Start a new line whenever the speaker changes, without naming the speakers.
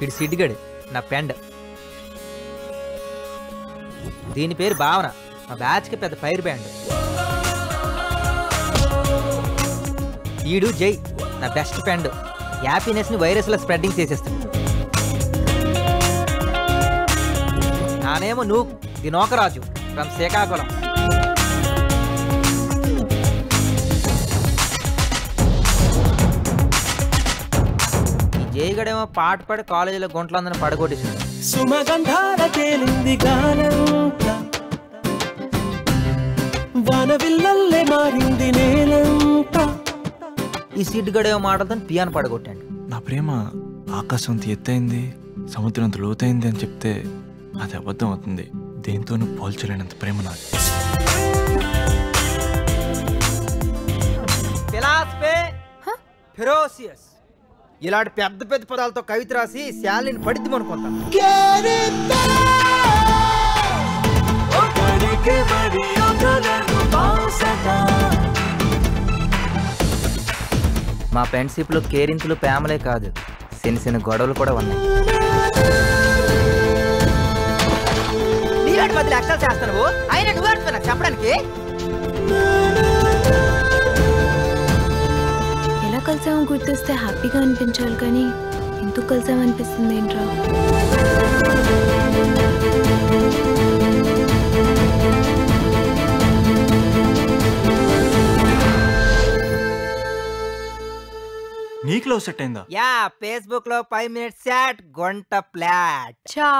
ఇడు సిడ్డిగడు నా ఫ్రెండ్. దీని పేరు భావన, మా బ్యాచ్కి పెద్ద ఫైర్ బ్యాండ్. ఈడు జై, నా బెస్ట్ ఫ్రెండ్. హ్యాపీనెస్ని వైరస్లో స్ప్రెడ్డింగ్ చేసేస్తాడు. నానేమో నువ్వు దినోకరాజు ఫ్రమ్ శ్రీకాకుళం. ఈ జైగడేమో పాట పాడి కాలేజీలో గుంటలందరిని పడగొట్టేసింది. ఈ సీట్ గడేమో మాటలతో పియాను పడగొట్టాడు.
నా ప్రేమ ఆకాశం ఎత్తైంది, సముద్రం లోతైంది అని చెప్తే అది అబద్ధం అవుతుంది. దేంతోనూ పోల్చలేనంత ప్రేమ నాది.
ఫెరోసియస్ ఇలాంటి పెద్ద పెద్ద పదాలతో కవిత రాసి శాలిని పడిద్దాం అనుకుంటాను. మా ఫ్రెండ్షిప్లో కేరింతలు ప్రేమలే కాదు, చిన్న చిన్న గొడవలు కూడా ఉన్నాయి. నీలాంటి బదులు యాక్షన్ చేస్తాను, అయినా నువ్వు అంటున్నా చెప్పడానికి.
ఎలా కలిసామో గుర్తిస్తే హ్యాపీగా అనిపించాలి, కానీ ఎందుకు కలిసామనిపిస్తుంది ఏంట్రా?
నీకు లవ్ సెట్ అయిందా?
యా, ఫేస్బుక్ లో 5 minutes చాట్, గంట ఫ్లాట్.
చా